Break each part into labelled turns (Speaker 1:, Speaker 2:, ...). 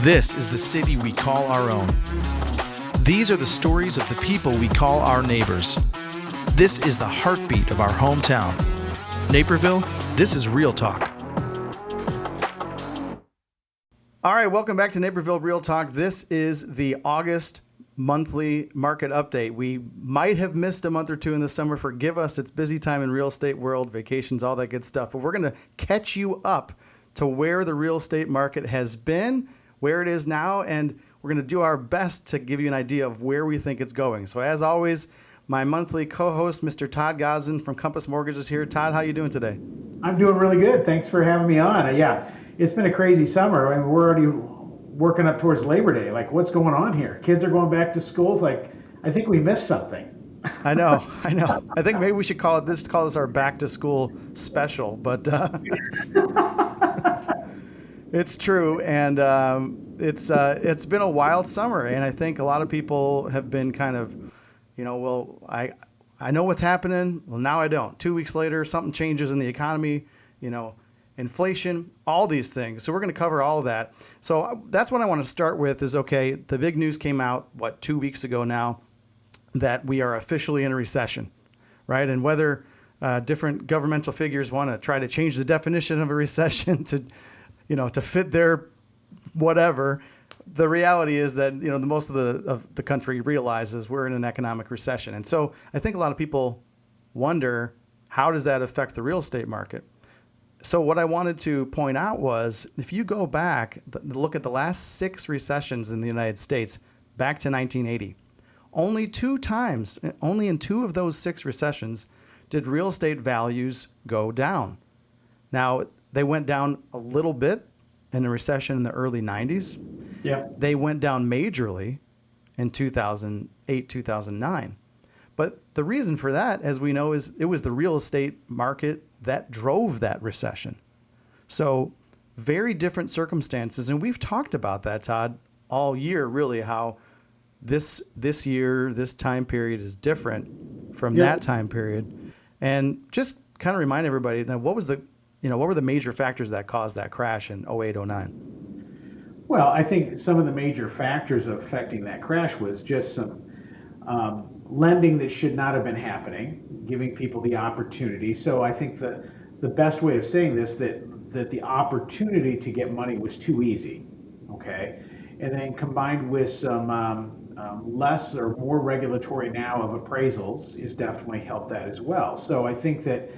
Speaker 1: This is the city we call our own. These are the stories of the people we call our neighbors. This is the heartbeat of our hometown. Naperville, this is Real Talk. All right, welcome back to Naperville Real Talk. This is the August monthly market update. We might have missed a month or two in the summer. Forgive us. It's busy time in real estate world, vacations, all that good stuff. But we're going to catch you up to where the real estate market has been, where it is now, and we're going to do our best to give you an idea of where we think it's going. So as always, my monthly co-host, Mr. Todd Gosden from Compass Mortgage is here. Todd, how you doing today?
Speaker 2: I'm doing really good. Thanks for having me on. Yeah, it's been a crazy summer. I mean, we're already working up towards Labor Day. Like, what's going on here? Kids are going back to schools. Like, I think we missed something.
Speaker 1: I know. I think maybe we should call this our back to school special, but it's true. And it's been a wild summer. And I think a lot of people have been kind of, well, I know what's happening. Well, now I don't. 2 weeks later, something changes in the economy, inflation, all these things. So we're going to cover all of that. So that's what I want to start with is, okay, the big news came out, 2 weeks ago now, that we are officially in a recession, right? And whether different governmental figures want to try to change the definition of a recession to fit their whatever, the reality is that, the most of the country realizes we're in an economic recession. And so I think a lot of people wonder, how does that affect the real estate market? So what I wanted to point out was, if you go back, look at the last 6 recessions in the United States, back to 1980, only 2 times, only in 2 of those 6 recessions, did real estate values go down. Now, they went down a little bit in a recession in the early 90s.
Speaker 2: Yeah.
Speaker 1: They went down majorly in 2008, 2009. But the reason for that, as we know, is it was the real estate market that drove that recession. So very different circumstances. And we've talked about that, Todd, all year, really, how this year, this time period is different from that time period. And just kind of remind everybody that what were the major factors that caused that crash in 08, 09?
Speaker 2: Well, I think some of the major factors affecting that crash was just some lending that should not have been happening, giving people the opportunity. So I think the best way of saying this, that the opportunity to get money was too easy, okay? And then combined with some less or more regulatory now of appraisals is definitely helped that as well. So I think that,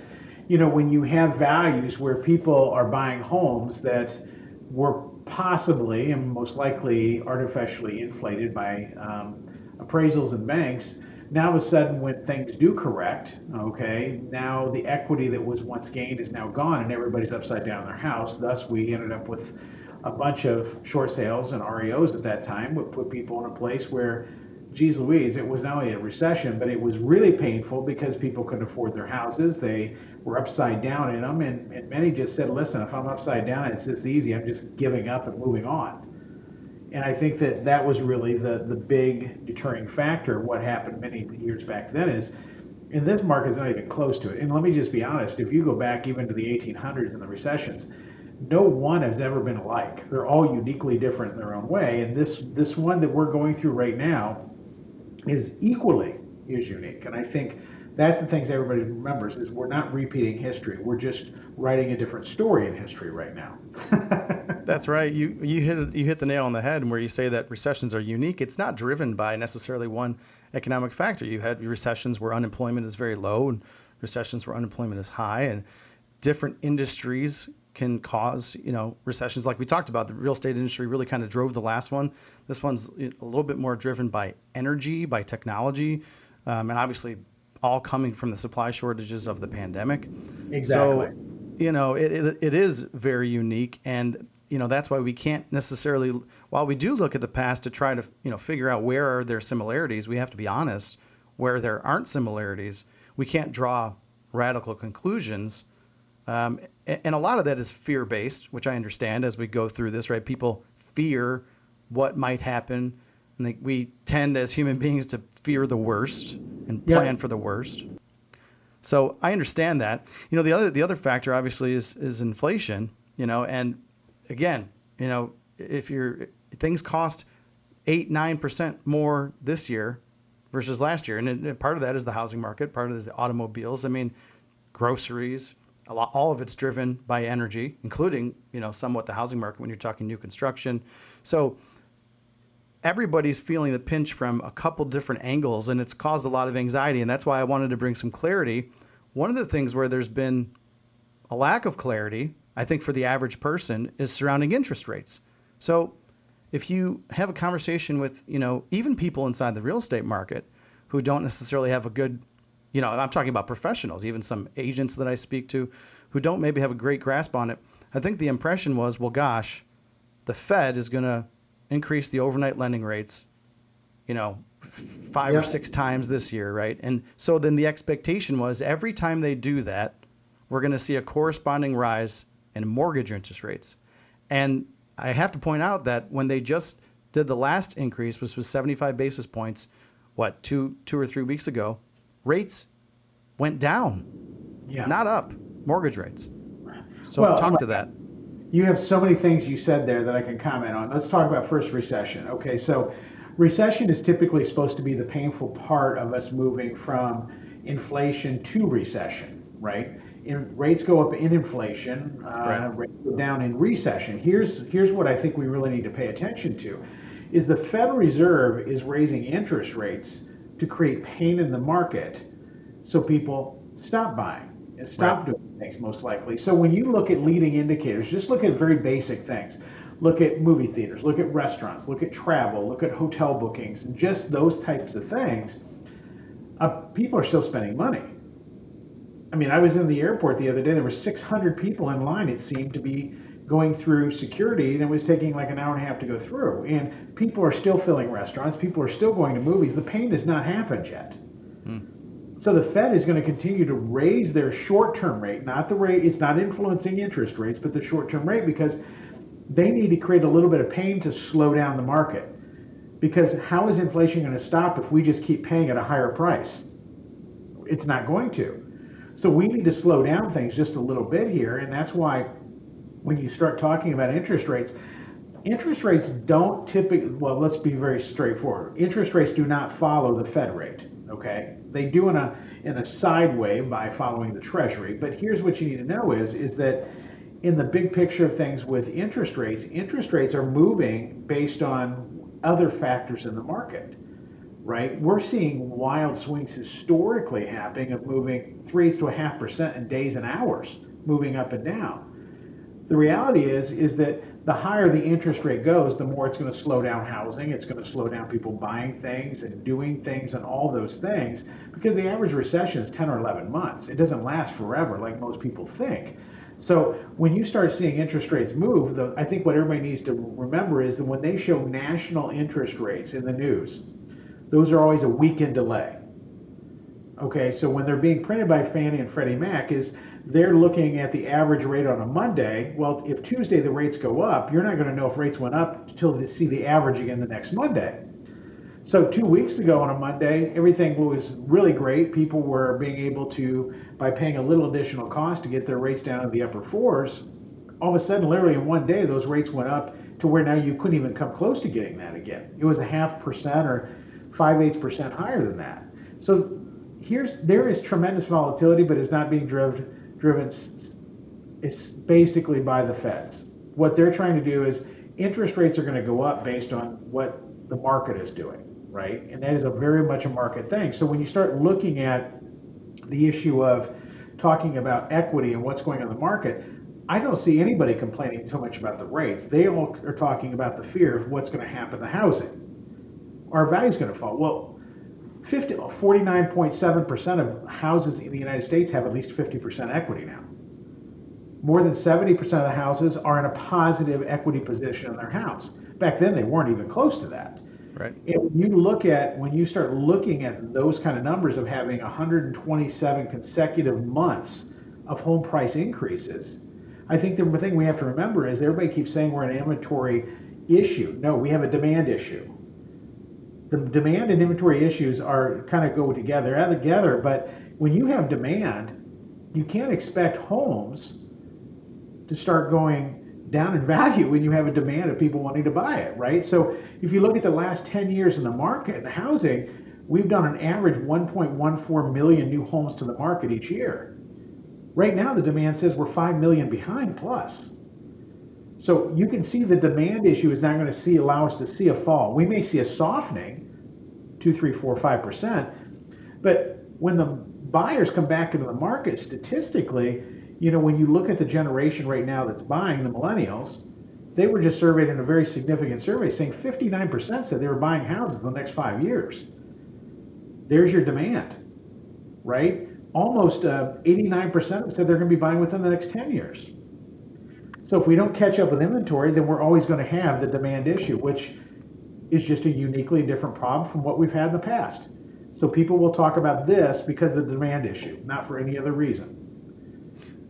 Speaker 2: when you have values where people are buying homes that were possibly and most likely artificially inflated by appraisals and banks, now all of a sudden when things do correct, okay, now the equity that was once gained is now gone and everybody's upside down in their house. Thus, we ended up with a bunch of short sales and REOs at that time, would put people in a place where, geez Louise, it was not only a recession, but it was really painful because people couldn't afford their houses. They were upside down in them, and many just said, listen, if I'm upside down, it's this easy, I'm just giving up and moving on. And I think that was really the big deterring factor. What happened many years back then is, and this market is not even close to it. And let me just be honest, if you go back even to the 1800s and the recessions, no one has ever been alike. They're all uniquely different in their own way. And this one that we're going through right now is equally as unique. And I think that's the things everybody remembers is we're not repeating history. We're just writing a different story in history right now.
Speaker 1: That's right. You hit the nail on the head where you say that recessions are unique. It's not driven by necessarily one economic factor. You had recessions where unemployment is very low and recessions where unemployment is high, and different industries can cause, recessions. Like we talked about, the real estate industry really kind of drove the last one. This one's a little bit more driven by energy, by technology, and obviously all coming from the supply shortages of the pandemic.
Speaker 2: Exactly.
Speaker 1: So, it is very unique. And, that's why we can't necessarily, while we do look at the past to try to, figure out where are there similarities, we have to be honest, where there aren't similarities, we can't draw radical conclusions. And a lot of that is fear-based, which I understand as we go through this, right? People fear what might happen. And we tend as human beings to fear the worst and plan for the worst. So I understand that. The other factor obviously is inflation, and again, if you're things cost 8-9% more this year versus last year, and part of that is the housing market, part of it is the automobiles. I mean, groceries, all of it's driven by energy, including, somewhat the housing market when you're talking new construction. So everybody's feeling the pinch from a couple different angles, and it's caused a lot of anxiety. And that's why I wanted to bring some clarity. One of the things where there's been a lack of clarity, I think, for the average person is surrounding interest rates. So if you have a conversation with, even people inside the real estate market who don't necessarily have a good, I'm talking about professionals, even some agents that I speak to who don't maybe have a great grasp on it. I think the impression was, well, gosh, the Fed is going to increase the overnight lending rates, 5 or 6 times this year, right? And so then the expectation was every time they do that, we're going to see a corresponding rise in mortgage interest rates. And I have to point out that when they just did the last increase, which was 75 basis points, two or 3 weeks ago, rates went down, not up, mortgage rates. So talk to that.
Speaker 2: You have so many things you said there that I can comment on. Let's talk about first recession. Okay, so recession is typically supposed to be the painful part of us moving from inflation to recession, right? Rates go up in inflation,
Speaker 1: Right.
Speaker 2: rates go down in recession. Here's what I think we really need to pay attention to, is the Federal Reserve is raising interest rates to create pain in the market so people stop buying and stop doing things, most likely. So when you look at leading indicators, just look at very basic things. Look at movie theaters, look at restaurants, look at travel, look at hotel bookings, and just those types of things. People are still spending money. I mean, I was in the airport the other day. There were 600 people in line. It seemed to be going through security, and it was taking like an hour and a half to go through. And people are still filling restaurants. People are still going to movies. The pain has not happened yet. So the Fed is going to continue to raise their short-term rate, not the rate. It's not influencing interest rates, but the short-term rate, because they need to create a little bit of pain to slow down the market. Because how is inflation going to stop if we just keep paying at a higher price? It's not going to. So we need to slow down things just a little bit here, and that's why when you start talking about interest rates don't typically, well, let's be very straightforward. Interest rates do not follow the Fed rate, okay? They do in a side way by following the Treasury, but here's what you need to know is that in the big picture of things with interest rates are moving based on other factors in the market. Right? We're seeing wild swings historically happening of moving 3.5% in days and hours, moving up and down. The reality is that the higher the interest rate goes, the more it's going to slow down housing. It's going to slow down people buying things and doing things and all those things, because the average recession is 10 or 11 months. It doesn't last forever like most people think. So when you start seeing interest rates move, I think what everybody needs to remember is that when they show national interest rates in the news, those are always a week in delay. Okay, so when they're being printed by Fannie and Freddie Mac, they're looking at the average rate on a Monday. Well, if Tuesday the rates go up, you're not going to know if rates went up until they see the average again the next Monday. So 2 weeks ago on a Monday, everything was really great. People were being able to, by paying a little additional cost to get their rates down to the upper fours, all of a sudden, literally in one day, those rates went up to where now you couldn't even come close to getting that again. It was 0.5% or 5/8% higher than that. So there is tremendous volatility, but it's not being driven. It's basically by the Feds. What they're trying to do is interest rates are going to go up based on what the market is doing, right? And that is very much a market thing. So when you start looking at the issue of talking about equity and what's going on in the market, I don't see anybody complaining so much about the rates. They all are talking about the fear of what's going to happen to housing. Our value is going to fall. Well, 49.7% of houses in the United States have at least 50% equity now. More than 70% of the houses are in a positive equity position in their house. Back then, they weren't even close to that.
Speaker 1: Right.
Speaker 2: And when you start looking at those kind of numbers of having 127 consecutive months of home price increases, I think the thing we have to remember is everybody keeps saying we're in an inventory issue. No, we have a demand issue. The demand and inventory issues are kind of go together, but when you have demand, you can't expect homes to start going down in value when you have a demand of people wanting to buy it, right? So if you look at the last 10 years in the market, the housing, we've done an average 1.14 million new homes to the market each year. Right now, the demand says we're 5 million behind plus. So you can see the demand issue is not going to allow us to see a fall. We may see a softening, 2, 3, 4, 5%, but when the buyers come back into the market, statistically, when you look at the generation right now that's buying, the millennials, they were just surveyed in a very significant survey saying 59% said they were buying houses in the next 5 years. There's your demand, right? Almost 89% said they're going to be buying within the next 10 years. So if we don't catch up with inventory, then we're always going to have the demand issue, which is just a uniquely different problem from what we've had in the past. So people will talk about this because of the demand issue, not for any other reason.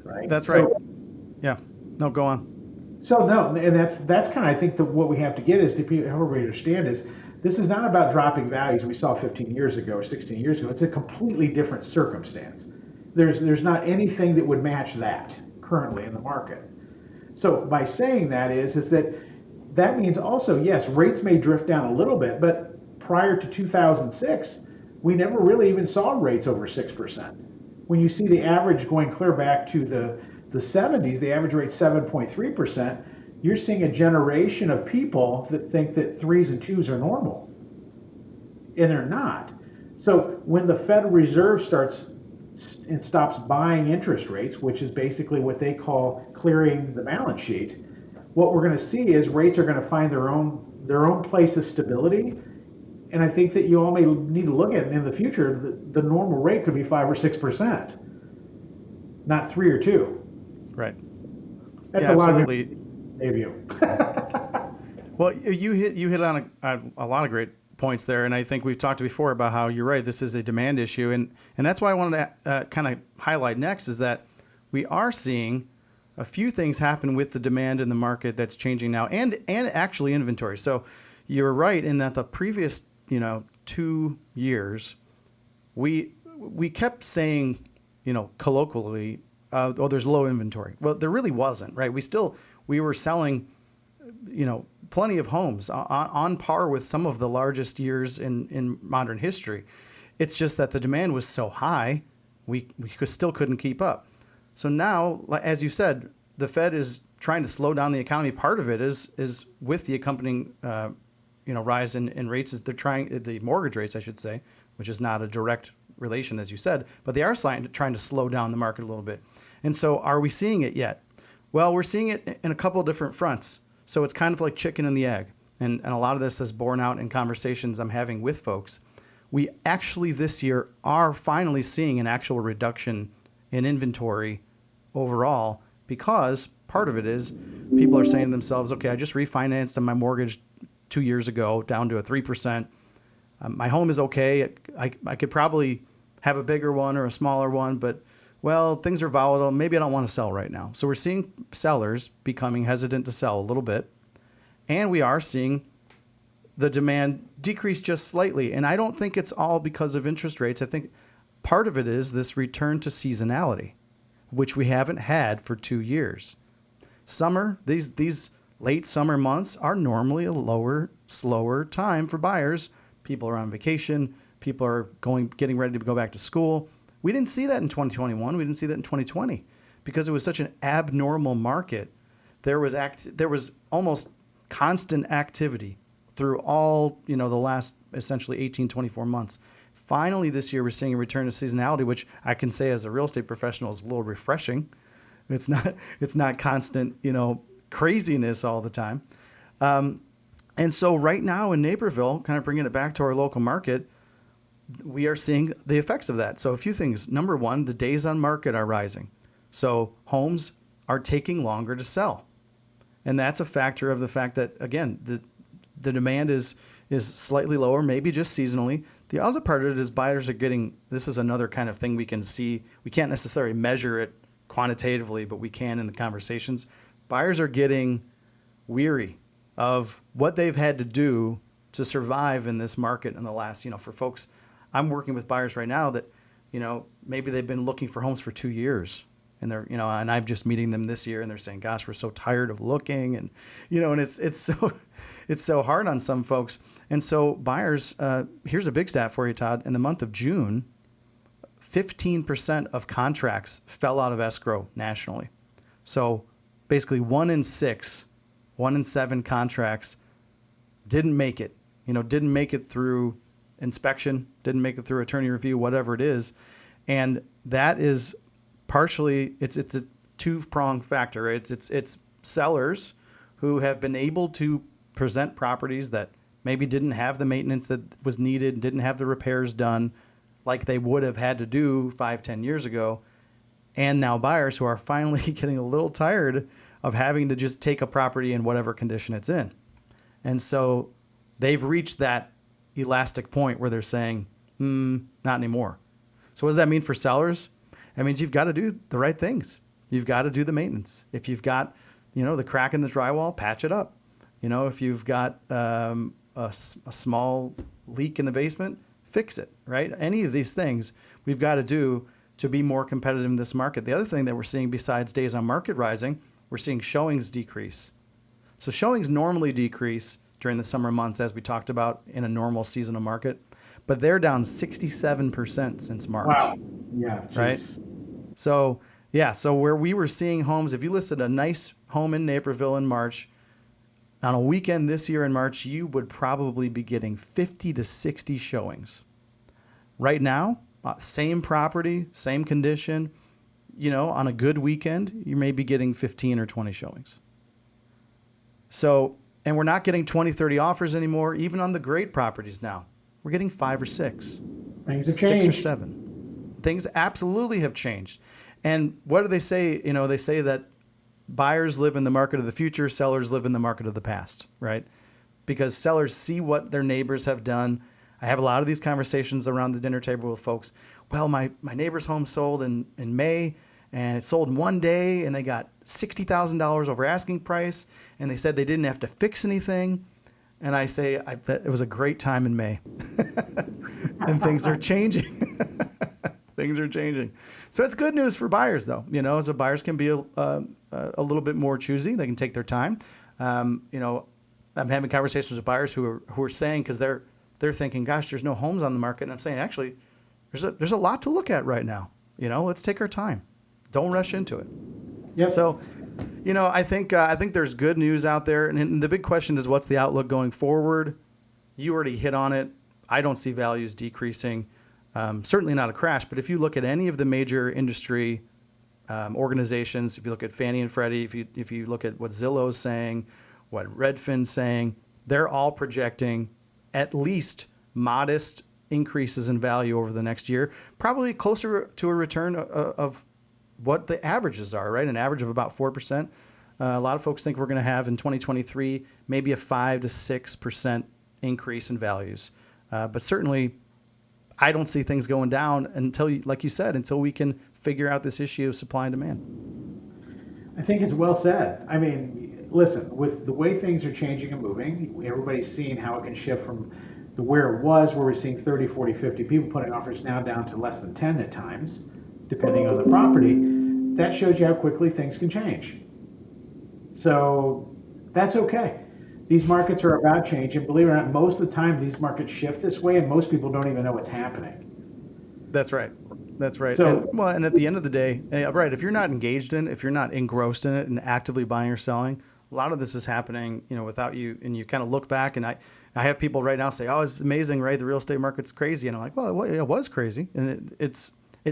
Speaker 2: Right?
Speaker 1: That's right. Yeah. No, go on.
Speaker 2: So no, and that's kind of, I think, what we have to get is to help everybody understand is this is not about dropping values we saw 15 years ago or 16 years ago. It's a completely different circumstance. There's not anything that would match that currently in the market. So by saying that is that means also, yes, rates may drift down a little bit, but prior to 2006, we never really even saw rates over 6%. When you see the average going clear back to the 70s, the average rate 7.3%, you're seeing a generation of people that think that 3s and 2s are normal. And they're not. So when the Federal Reserve stops buying interest rates, which is basically what they call clearing the balance sheet, what we're going to see is rates are going to find their own place of stability. And I think that you all may need to look at it in the future. The normal rate could be 5 or 6%, not 3 or 2.
Speaker 1: Right.
Speaker 2: That's
Speaker 1: yeah,
Speaker 2: a lot
Speaker 1: absolutely.
Speaker 2: Of view.
Speaker 1: Well, you hit on a lot of great points there, and I think we've talked before about how you're right. This is a demand issue, and that's why I wanted to kind of highlight next is that we are seeing a few things happen with the demand in the market that's changing now, and actually inventory. So you're right in that the previous 2 years, we kept saying colloquially, oh, there's low inventory. Well, there really wasn't, right? We were selling plenty of homes on par with some of the largest years in modern history. It's just that the demand was so high, we still couldn't keep up. So now, as you said, the Fed is trying to slow down the economy. Part of it is with the accompanying rise in rates. Is they're trying the mortgage rates, I should say, which is not a direct relation, as you said, but they are trying to slow down the market a little bit. And so, are we seeing it yet? Well, we're seeing it in a couple of different fronts. So it's kind of like chicken and the egg. And a lot of this is borne out in conversations I'm having with folks. We actually this year are finally seeing an actual reduction in inventory overall, because part of it is people are saying to themselves, okay, I just refinanced on my mortgage 2 years ago down to a 3%. My home is okay. I could probably have a bigger one or a smaller one, but well, things are volatile. Maybe I don't want to sell right now. So we're seeing sellers becoming hesitant to sell a little bit. And we are seeing the demand decrease just slightly. And I don't think it's all because of interest rates. I think part of it is this return to seasonality, which we haven't had for 2 years. Summer, these late summer months are normally a lower, slower time for buyers. People are on vacation. People are getting ready to go back to school. We didn't see that in 2021. We didn't see that in 2020 because it was such an abnormal market. There was almost constant activity through all, the last essentially 18, 24 months. Finally, this year, we're seeing a return to seasonality, which I can say as a real estate professional is a little refreshing. It's not constant, craziness all the time. And so right now in Naperville, kind of bringing it back to our local market, we are seeing the effects of that. So a few things. Number one, the days on market are rising. So homes are taking longer to sell. And that's a factor of the fact that, again, the demand is slightly lower, maybe just seasonally. The other part of it is buyers are this is another kind of thing we can see. We can't necessarily measure it quantitatively, but we can in the conversations. Buyers are getting weary of what they've had to do to survive in this market in the last, for folks, I'm working with buyers right now that, maybe they've been looking for homes for 2 years. And they're, and I'm just meeting them this year and they're saying, gosh, we're so tired of looking. And, and it's so, it's so hard on some folks. And so buyers, here's a big stat for you, Todd. In the month of June, 15% of contracts fell out of escrow nationally. So basically 1 in 6, 1 in 7 contracts didn't make it, didn't make it through inspection, didn't make it through attorney review, whatever it is. And that is partially, it's a two-pronged factor. Right? It's sellers who have been able to present properties that maybe didn't have the maintenance that was needed, didn't have the repairs done like they would have had to do 5-10 years ago. And now buyers who are finally getting a little tired of having to just take a property in whatever condition it's in. And so they've reached that elastic point where they're saying, not anymore. So what does that mean for sellers? That means you've got to do the right things. You've got to do the maintenance. If you've got, the crack in the drywall, patch it up. If you've got a small leak in the basement, fix it, right? Any of these things we've got to do to be more competitive in this market. The other thing that we're seeing besides days on market rising, we're seeing showings decrease. So showings normally decrease during the summer months, as we talked about in a normal seasonal market, but they're down 67% since March.
Speaker 2: Wow. Yeah.
Speaker 1: Right.
Speaker 2: Geez.
Speaker 1: So where we were seeing homes, if you listed a nice home in Naperville in March, on a weekend this year in March, you would probably be getting 50 to 60 showings. Right now, same property, same condition, on a good weekend, you may be getting 15 or 20 showings. So, and we're not getting 20, 30 offers anymore, even on the great properties now. We're getting 5 or 6.
Speaker 2: Things have
Speaker 1: 6 or
Speaker 2: changed.
Speaker 1: 7. Things absolutely have changed. And what do they say? They say that buyers live in the market of the future, sellers live in the market of the past, right? Because sellers see what their neighbors have done. I have a lot of these conversations around the dinner table with folks. Well, my neighbor's home sold in May, and it sold in one day, and they got $60,000 over asking price, and they said they didn't have to fix anything. And I say, it was a great time in May. And things are changing. Things are changing. So it's good news for buyers, though. So buyers can be a little bit more choosy. They can take their time. I'm having conversations with buyers who are saying, because they're thinking, gosh, there's no homes on the market. And I'm saying, actually, there's a lot to look at right now. Let's take our time. Don't rush into it.
Speaker 2: Yep.
Speaker 1: So, I think there's good news out there. And the big question is, what's the outlook going forward? You already hit on it. I don't see values decreasing. Certainly not a crash. But if you look at any of the major industry organizations, if you look at Fannie and Freddie, if you look at what Zillow's saying, what Redfin's saying, they're all projecting at least modest increases in value over the next year, probably closer to a return of what the averages are, right? An average of about 4%. A lot of folks think we're going to have in 2023 maybe a 5 to 6% increase in values. But certainly, I don't see things going down until, like you said, until we can figure out this issue of supply and demand.
Speaker 2: I think it's well said. I mean, listen, with the way things are changing and moving, everybody's seeing how it can shift from where it was, where we're seeing 30, 40, 50 people putting offers now down to less than 10 at times, depending on the property. That shows you how quickly things can change. So that's okay. These markets are about change, and believe it or not, most of the time these markets shift this way, and most people don't even know what's happening.
Speaker 1: That's right. That's right.
Speaker 2: So,
Speaker 1: and at the end of the day, right, if you're not engaged in it, if you're not engrossed in it and actively buying or selling, a lot of this is happening, without you. And you kind of look back, and I have people right now say, "Oh, it's amazing, right? The real estate market's crazy," and I'm like, "Well, it was crazy, and it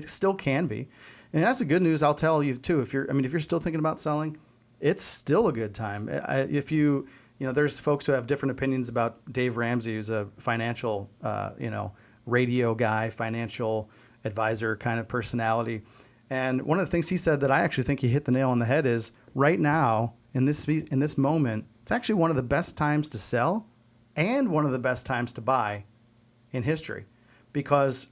Speaker 1: still can be." And that's the good news. I'll tell you too. If you're still thinking about selling, it's still a good time. If you there's folks who have different opinions about Dave Ramsey, who's a financial, radio guy, financial advisor kind of personality. And one of the things he said that I actually think he hit the nail on the head is right now in this moment, it's actually one of the best times to sell and one of the best times to buy in history, because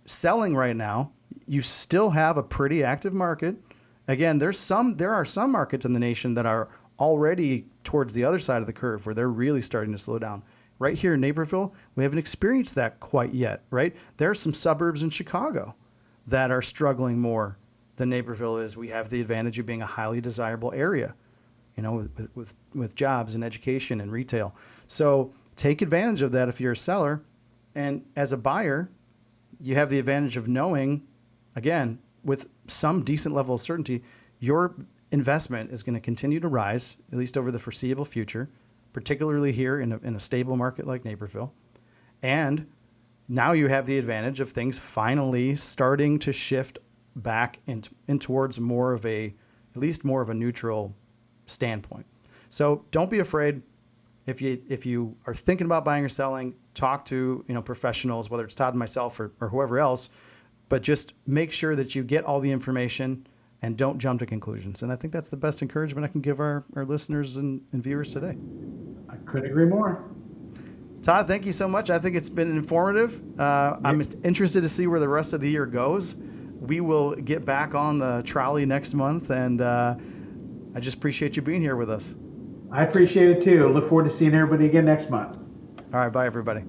Speaker 1: selling right now, you still have a pretty active market. Again, there are some markets in the nation that are already towards the other side of the curve where they're really starting to slow down. Right here in Naperville, we haven't experienced that quite yet, right? There are some suburbs in Chicago that are struggling more than Naperville is we have the advantage of being a highly desirable area, with jobs and education and retail. So take advantage of that if you're a seller. And as a buyer, you have the advantage of knowing, again, with some decent level of certainty, your investment is going to continue to rise, at least over the foreseeable future, particularly here in a stable market like Naperville. And now you have the advantage of things finally starting to shift back in towards at least more of a neutral standpoint. So don't be afraid. If you are thinking about buying or selling, talk to professionals, whether it's Todd and myself or whoever else, but just make sure that you get all the information and don't jump to conclusions. And I think that's the best encouragement I can give our listeners and viewers today.
Speaker 2: I couldn't agree more.
Speaker 1: Todd, thank you so much. I think it's been informative. I'm interested to see where the rest of the year goes. We will get back on the trolley next month, and I just appreciate you being here with us.
Speaker 2: I appreciate it too. Look forward to seeing everybody again next month.
Speaker 1: All right, bye everybody.